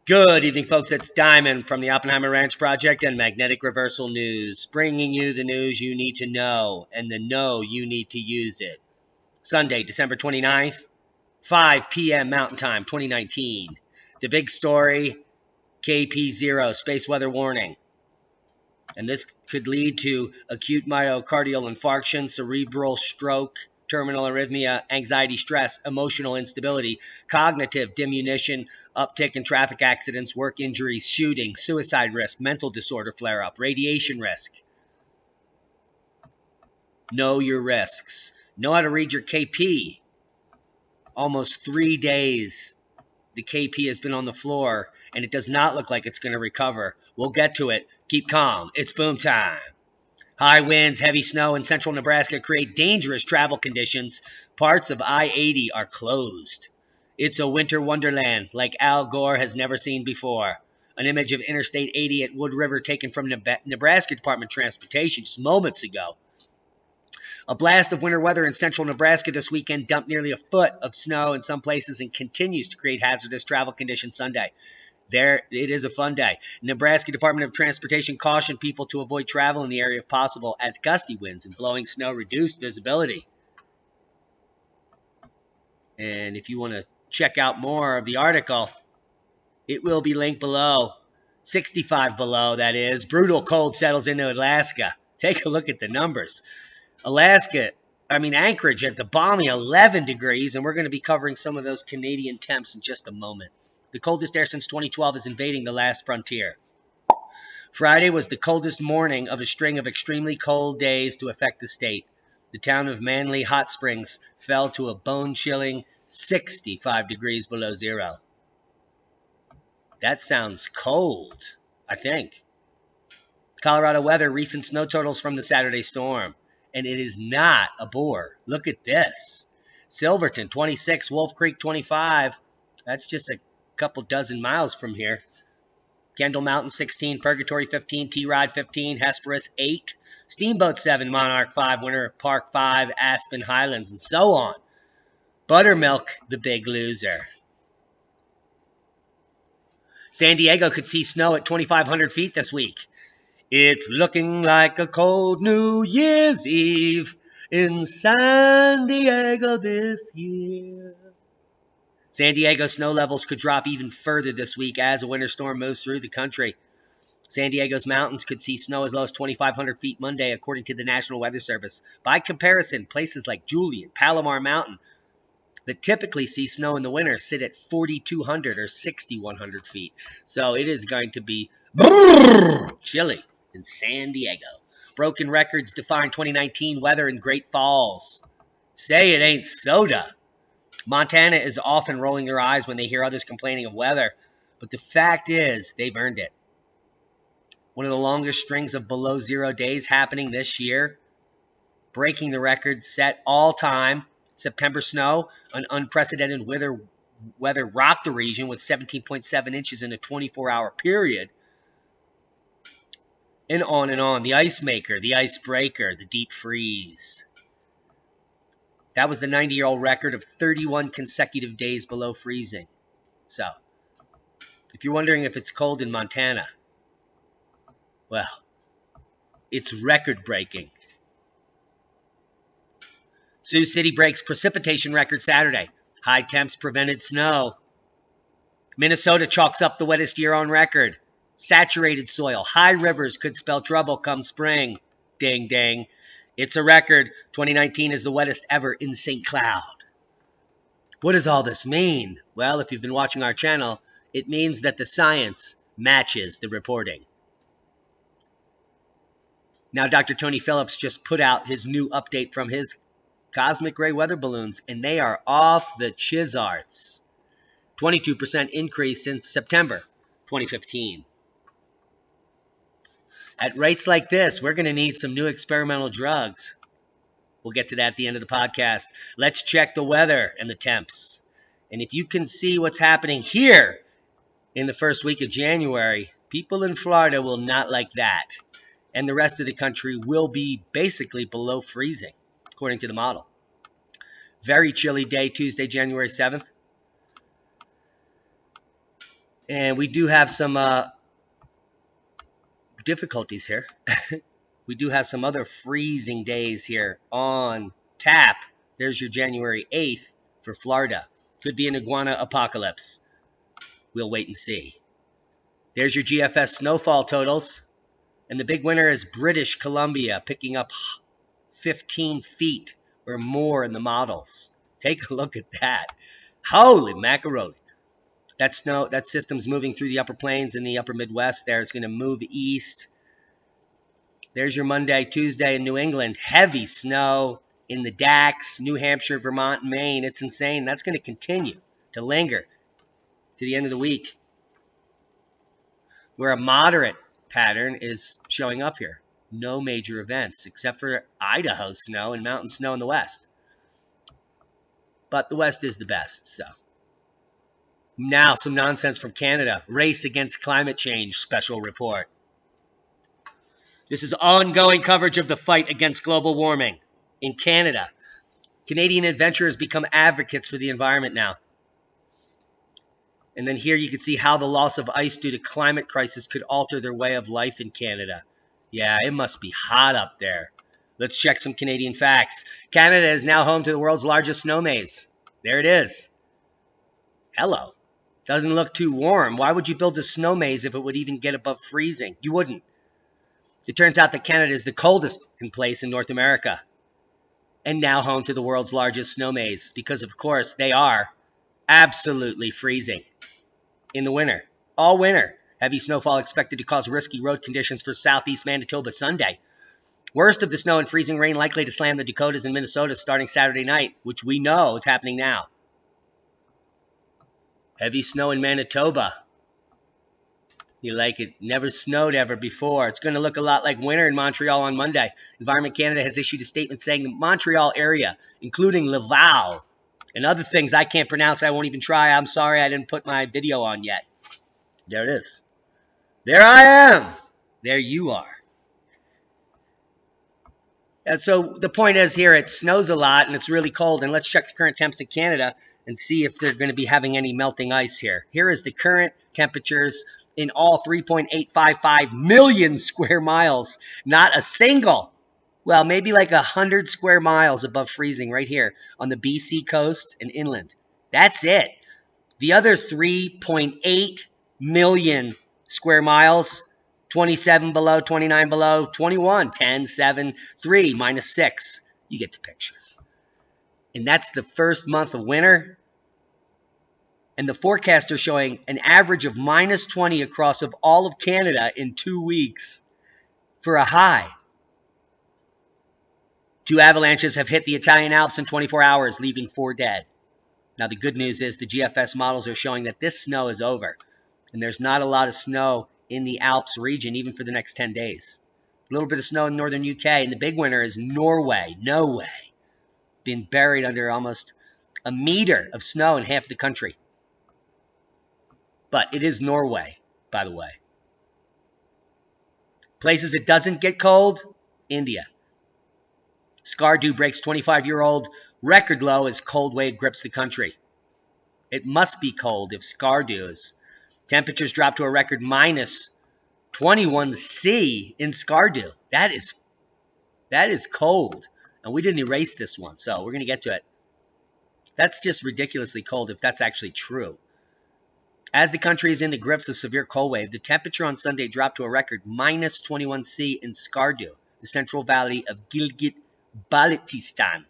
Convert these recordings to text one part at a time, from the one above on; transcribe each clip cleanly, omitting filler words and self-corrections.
Good evening, folks. It's Diamond from the Oppenheimer Ranch Project and Magnetic Reversal News, bringing you the news you need to know and the know you need to use it. Sunday, December 29th, 5 p.m. Mountain Time, 2019. The big story, KP0, space weather warning. And this could lead to acute myocardial infarction, cerebral stroke, terminal arrhythmia, anxiety, stress, emotional instability, cognitive diminution, uptick in traffic accidents, work injuries, shooting, suicide risk, mental disorder flare-up, radiation risk. Know your risks. Know how to read your KP. Almost 3 days the KP has been on the floor, and it does not look like it's going to recover. We'll get to it. Keep calm. It's boom time. High winds, heavy snow in central Nebraska create dangerous travel conditions. Parts of I-80 are closed. It's a winter wonderland like Al Gore has never seen before. An image of Interstate 80 at Wood River taken from Nebraska Department of Transportation just moments ago. A blast of winter weather in central Nebraska this weekend dumped nearly a foot of snow in some places and continues to create hazardous travel conditions Sunday. It is a fun day. Nebraska Department of Transportation cautioned people to avoid travel in the area if possible as gusty winds and blowing snow reduced visibility. And if you want to check out more of the article, it will be linked below. 65 below, that is. Brutal cold settles into Alaska. Take a look at the numbers. Anchorage at the balmy 11 degrees, and we're going to be covering some of those Canadian temps in just a moment. The coldest air since 2012 is invading the last frontier. Friday was the coldest morning of a string of extremely cold days to affect the state. The town of Manly Hot Springs fell to a bone-chilling 65 degrees below zero. That sounds cold, I think. Colorado weather, recent snow totals from the Saturday storm. And it is not a bore. Look at this. Silverton, 26. Wolf Creek, 25. That's just a couple dozen miles from here. Kendall Mountain, 16. Purgatory, 15. T-Rod, 15. Hesperus, 8. Steamboat, 7. Monarch, 5. Winter Park, 5. Aspen Highlands, and so on. Buttermilk, the big loser. San Diego could see snow at 2,500 feet this week. It's looking like a cold New Year's Eve in San Diego this year. San Diego snow levels could drop even further this week as a winter storm moves through the country. San Diego's mountains could see snow as low as 2,500 feet Monday, according to the National Weather Service. By comparison, places like Julian, Palomar Mountain, that typically see snow in the winter, sit at 4,200 or 6,100 feet. So it is going to be chilly in San Diego. Broken records define 2019 weather in Great Falls. Say it ain't soda. Montana is often rolling their eyes when they hear others complaining of weather, but the fact is they've earned it. One of the longest strings of below zero days happening this year, breaking the record set all time. September snow, an unprecedented weather rocked the region with 17.7 inches in a 24-hour period. And on and on. The ice maker, the icebreaker, the deep freeze. That was the 90-year-old record of 31 consecutive days below freezing. So, if you're wondering if it's cold in Montana, well, it's record-breaking. Sioux City breaks precipitation record Saturday. High temps prevented snow. Minnesota chalks up the wettest year on record. Saturated soil. High rivers could spell trouble come spring. Ding, ding. It's a record. 2019 is the wettest ever in St. Cloud. What does all this mean? Well, if you've been watching our channel, it means that the science matches the reporting. Now, Dr. Tony Phillips just put out his new update from his cosmic ray weather balloons, and they are off the chizarts. 22% increase since September 2015. At rates like this, we're going to need some new experimental drugs. We'll get to that at the end of the podcast. Let's check the weather and the temps. And if you can see what's happening here in the first week of January, people in Florida will not like that. And the rest of the country will be basically below freezing, according to the model. Very chilly day, Tuesday, January 7th. And we do have some difficulties here. We do have some other freezing days here on tap. There's your January 8th for Florida. Could be an iguana apocalypse. We'll wait and see. There's your GFS snowfall totals. And the big winner is British Columbia, picking up 15 feet or more in the models. Take a look at that. Holy macaroni. That system's moving through the upper plains and the upper Midwest there. It's going to move east. There's your Monday, Tuesday in New England. Heavy snow in the Dax, New Hampshire, Vermont, and Maine. It's insane. That's going to continue to linger to the end of the week, where a moderate pattern is showing up here. No major events except for Idaho snow and mountain snow in the west. But the west is the best, so. Now, some nonsense from Canada. Race against climate change special report. This is ongoing coverage of the fight against global warming in Canada. Canadian adventurers become advocates for the environment now. And then here you can see how the loss of ice due to climate crisis could alter their way of life in Canada. Yeah, it must be hot up there. Let's check some Canadian facts. Canada is now home to the world's largest snow maze. There it is. Hello. Doesn't look too warm. Why would you build a snow maze if it would even get above freezing? You wouldn't. It turns out that Canada is the coldest place in North America. And now home to the world's largest snow maze. Because, of course, they are absolutely freezing in the winter. All winter. Heavy snowfall expected to cause risky road conditions for southeast Manitoba Sunday. Worst of the snow and freezing rain likely to slam the Dakotas and Minnesota starting Saturday night, which we know is happening now. Heavy snow in Manitoba. You like it. Never snowed ever before. It's going to look a lot like winter in Montreal on Monday. Environment Canada has issued a statement saying the Montreal area, including Laval, and other things I can't pronounce, I won't even try. I'm sorry I didn't put my video on yet. There it is. There I am. There you are. And so the point is here, it snows a lot and it's really cold. And let's check the current temps in Canada and see if they're going to be having any melting ice here. Here is the current temperatures in all 3.855 million square miles. Not a single, well, maybe like 100 square miles above freezing right here on the BC coast and inland. That's it. The other 3.8 million square miles, 27 below, 29 below, 21, 10, 7, 3, minus 6. You get the picture. And that's the first month of winter. And the forecast are showing an average of minus 20 across of all of Canada in 2 weeks for a high. 2 avalanches have hit the Italian Alps in 24 hours, leaving 4 dead. Now, the good news is the GFS models are showing that this snow is over. And there's not a lot of snow in the Alps region, even for the next 10 days. A little bit of snow in northern UK. And the big winner is Norway. Been buried under almost a meter of snow in half of the country. But it is Norway, by the way. Places it doesn't get cold, India. Skardu breaks 25-year-old record low as cold wave grips the country. It must be cold if Skardu is. Temperatures drop to a record minus 21 C in Skardu. That is cold. And we didn't erase this one, so we're going to get to it. That's just ridiculously cold if that's actually true. As the country is in the grips of severe cold wave, the temperature on Sunday dropped to a record minus 21 C in Skardu, the central valley of Gilgit Balochistan.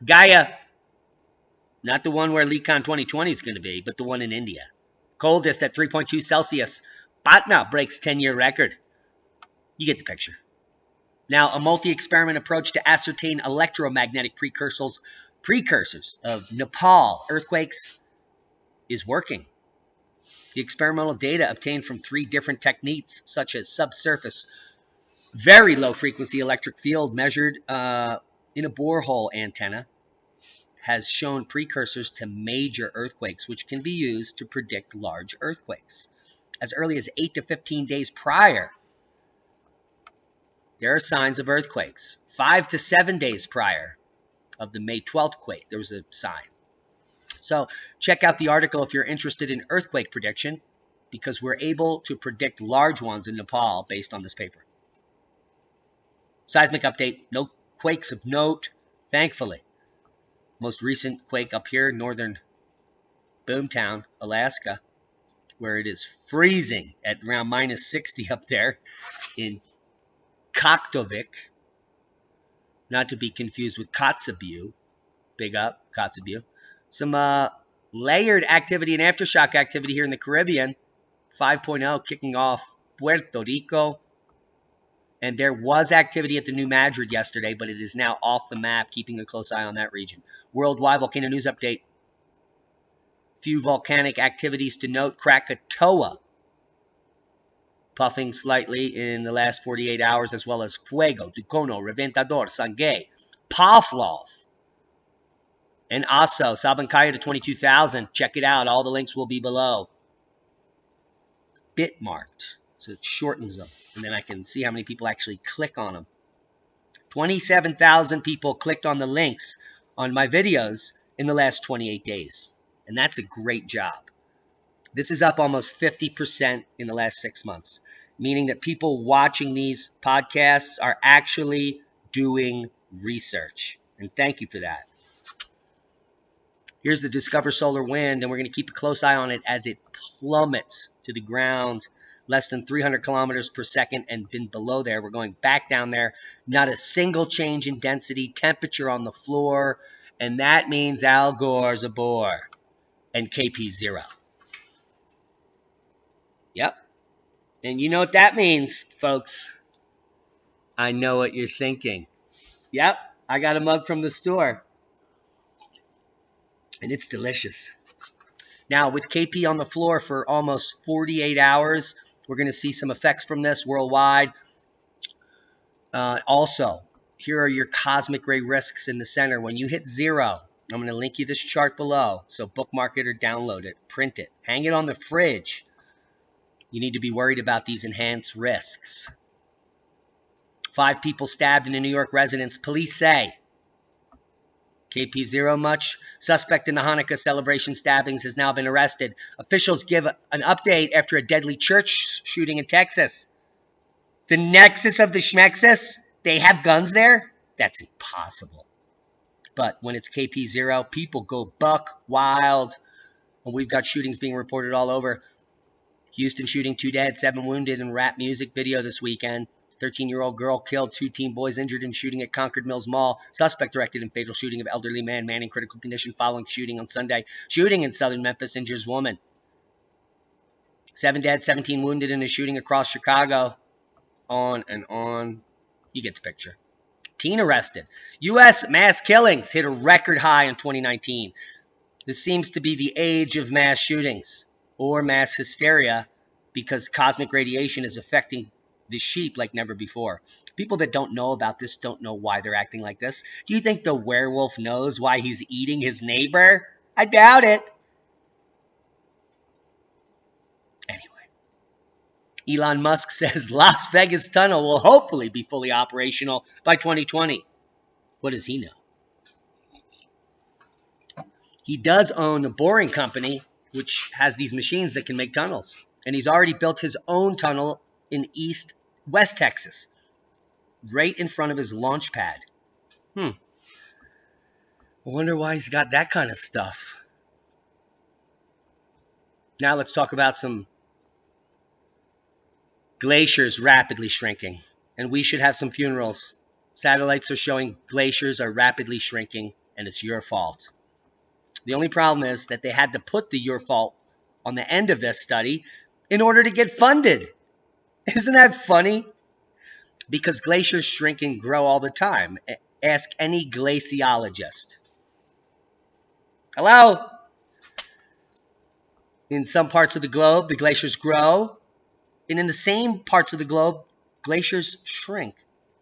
Gaia, not the one where LeCon 2020 is going to be, but the one in India. Coldest at 3.2 Celsius. Patna breaks 10-year record. You get the picture. Now, a multi-experiment approach to ascertain electromagnetic precursors of Nepal earthquakes is working. The experimental data obtained from 3 different techniques, such as subsurface, very low-frequency electric field measured in a borehole antenna, has shown precursors to major earthquakes, which can be used to predict large earthquakes. As early as 8 to 15 days prior, there are signs of earthquakes. 5 to 7 days prior of the May 12th quake, there was a sign. So check out the article if you're interested in earthquake prediction, because we're able to predict large ones in Nepal based on this paper. Seismic update, no quakes of note, thankfully. Most recent quake up here, northern Boomtown, Alaska, where it is freezing at around minus 60 up there in Kaktovik, not to be confused with Kotzebue. Big up, Kotzebue. Some layered activity and aftershock activity here in the Caribbean. 5.0 kicking off Puerto Rico. And there was activity at the New Madrid yesterday, but it is now off the map, keeping a close eye on that region. Worldwide volcano news update. Few volcanic activities to note. Krakatoa puffing slightly in the last 48 hours, as well as Fuego, Tucono, Reventador, Sangay, Pavlov, and Aso, Sabancaya to 22,000. Check it out. All the links will be below. Bitmarked, so it shortens them, and then I can see how many people actually click on them. 27,000 people clicked on the links on my videos in the last 28 days, and that's a great job. This is up almost 50% in the last 6 months, meaning that people watching these podcasts are actually doing research. And thank you for that. Here's the Discover Solar Wind, and we're going to keep a close eye on it as it plummets to the ground, less than 300 kilometers per second, and been below there. We're going back down there. Not a single change in density, temperature on the floor, and that means Al Gore's a bore and KP 0. Yep. And you know what that means, folks. I know what you're thinking. Yep, I got a mug from the store. And it's delicious. Now, with KP on the floor for almost 48 hours, we're going to see some effects from this worldwide. Also, here are your cosmic ray risks in the center. When you hit 0, I'm going to link you this chart below. So bookmark it or download it, print it, hang it on the fridge. You need to be worried about these enhanced risks. 5 people stabbed in a New York residence. Police say. KP 0 much? Suspect in the Hanukkah celebration stabbings has now been arrested. Officials give an update after a deadly church shooting in Texas. The nexus of the schmexus? They have guns there? That's impossible. But when it's KP 0, people go buck wild. And we've got shootings being reported all over. Houston shooting, 2 dead, 7 wounded in rap music video this weekend. 13-year-old girl killed, 2 teen boys injured in shooting at Concord Mills Mall. Suspect directed in fatal shooting of elderly man in critical condition following shooting on Sunday. Shooting in southern Memphis injures woman. 7 dead, 17 wounded in a shooting across Chicago. On and on. You get the picture. Teen arrested. U.S. mass killings hit a record high in 2019. This seems to be the age of mass shootings or mass hysteria because cosmic radiation is affecting the sheep like never before. People that don't know about this don't know why they're acting like this. Do you think the werewolf knows why he's eating his neighbor? I doubt it. Anyway, Elon Musk says Las Vegas tunnel will hopefully be fully operational by 2020. What does he know? He does own a boring company which has these machines that can make tunnels. And he's already built his own tunnel in West Texas, right in front of his launch pad. I wonder why he's got that kind of stuff. Now let's talk about some Glaciers rapidly shrinking, and we should have some funerals. Satellites are showing glaciers are rapidly shrinking, and it's your fault. The only problem is that they had to put the your fault on the end of this study in order to get funded. Isn't that funny? Because glaciers shrink and grow all the time. Ask any glaciologist. Hello? In some parts of the globe, the glaciers grow. And in the same parts of the globe, glaciers shrink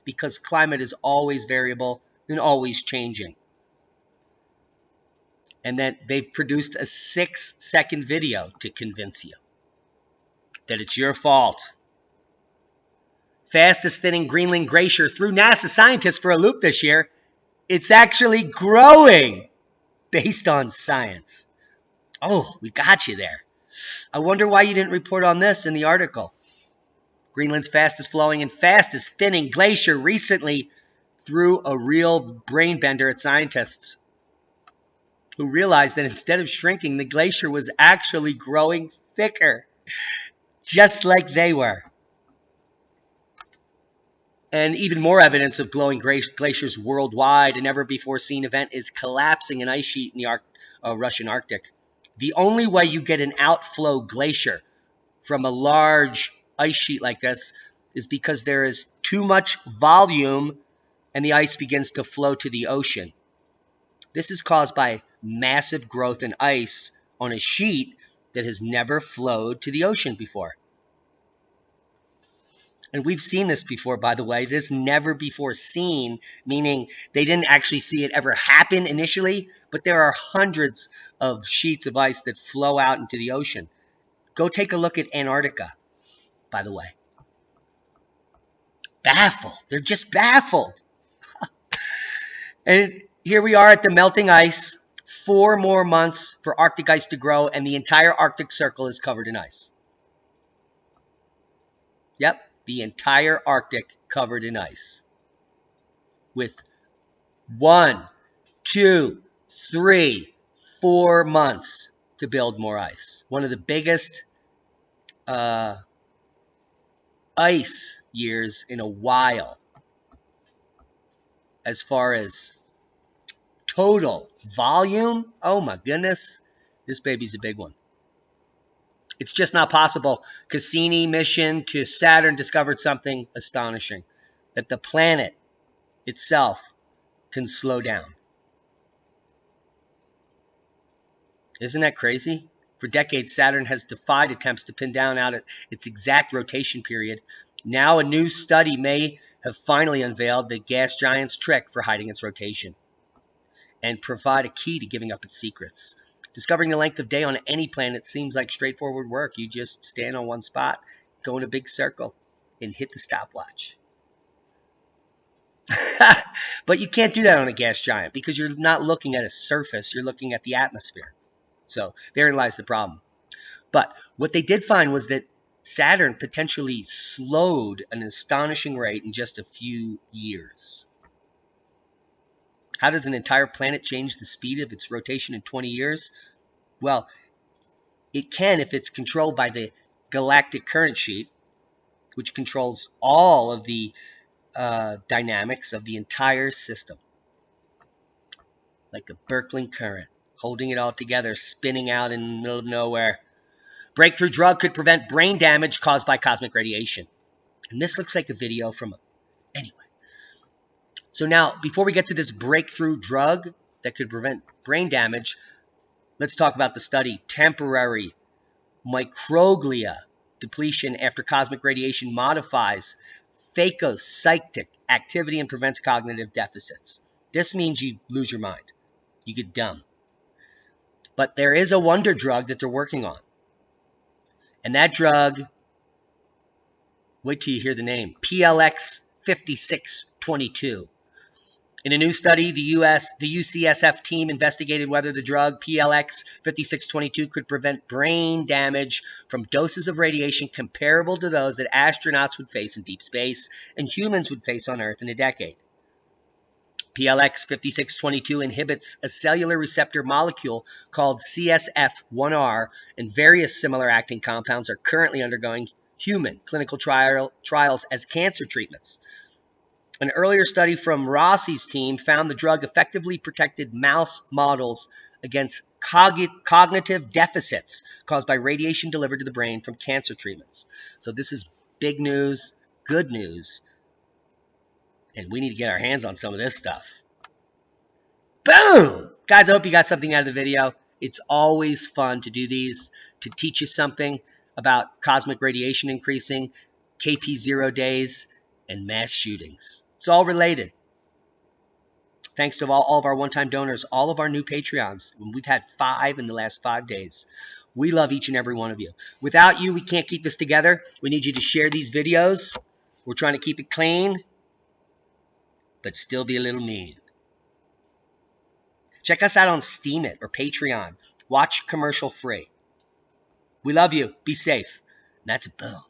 because climate is always variable and always changing. And then they've produced a 6-second video to convince you that it's your fault. Fastest thinning Greenland glacier threw NASA scientists for a loop this year. It's actually growing based on science. Oh, we got you there. I wonder why you didn't report on this in the article. Greenland's fastest flowing and fastest thinning glacier recently threw a real brain bender at scientists who realized that instead of shrinking, the glacier was actually growing thicker, just like they were. And even more evidence of glowing glaciers worldwide. A never-before-seen event is collapsing an ice sheet in the Russian Arctic. The only way you get an outflow glacier from a large ice sheet like this is because there is too much volume and the ice begins to flow to the ocean. This is caused by massive growth in ice on a sheet that has never flowed to the ocean before. And we've seen this before, by the way. This never before seen, meaning they didn't actually see it ever happen initially, but there are hundreds of sheets of ice that flow out into the ocean. Go take a look at Antarctica, by the way. Baffled. They're just baffled. And here we are at the melting ice. 4 more months for Arctic ice to grow, and the entire Arctic Circle is covered in ice. Yep, the entire Arctic covered in ice. With 1, 2, 3, 4 months to build more ice. One of the biggest ice years in a while as far as total volume. Oh my goodness, this baby's a big one. It's just not possible. Cassini mission to Saturn discovered something astonishing, that the planet itself can slow down. Isn't that crazy? For decades, Saturn has defied attempts to pin down out its exact rotation period. Now a new study may have finally unveiled the gas giant's trick for hiding its rotation and provide a key to giving up its secrets. Discovering the length of day on any planet seems like straightforward work. You just stand on one spot, go in a big circle, and hit the stopwatch. But you can't do that on a gas giant because you're not looking at a surface, you're looking at the atmosphere. So therein lies the problem. But what they did find was that Saturn potentially slowed an astonishing rate in just a few years. How does an entire planet change the speed of its rotation in 20 years? Well, it can if it's controlled by the galactic current sheet, which controls all of the dynamics of the entire system. Like a Birkeland current, holding it all together, spinning out in the middle of nowhere. Breakthrough drug could prevent brain damage caused by cosmic radiation. And this looks like a video from anyway. So now, before we get to this breakthrough drug that could prevent brain damage, let's talk about the study. Temporary microglia depletion after cosmic radiation modifies phagocytic activity and prevents cognitive deficits. This means you lose your mind. You get dumb. But there is a wonder drug that they're working on. And that drug, wait till you hear the name, PLX5622. In a new study, the UCSF team investigated whether the drug PLX5622 could prevent brain damage from doses of radiation comparable to those that astronauts would face in deep space and humans would face on Earth in a decade. PLX5622 inhibits a cellular receptor molecule called CSF1R, and various similar acting compounds are currently undergoing human clinical trials as cancer treatments. An earlier study from Rossi's team found the drug effectively protected mouse models against cognitive deficits caused by radiation delivered to the brain from cancer treatments. So this is big news, good news, and we need to get our hands on some of this stuff. Boom! Guys, I hope you got something out of the video. It's always fun to do these, to teach you something about cosmic radiation increasing, KP0 days, and mass shootings. It's all related. Thanks to all of our one-time donors, all of our new Patreons. We've had 5 in the last 5 days. We love each and every one of you. Without you, we can't keep this together. We need you to share these videos. We're trying to keep it clean, but still be a little mean. Check us out on Steemit or Patreon. Watch commercial free. We love you. Be safe. And that's a boom.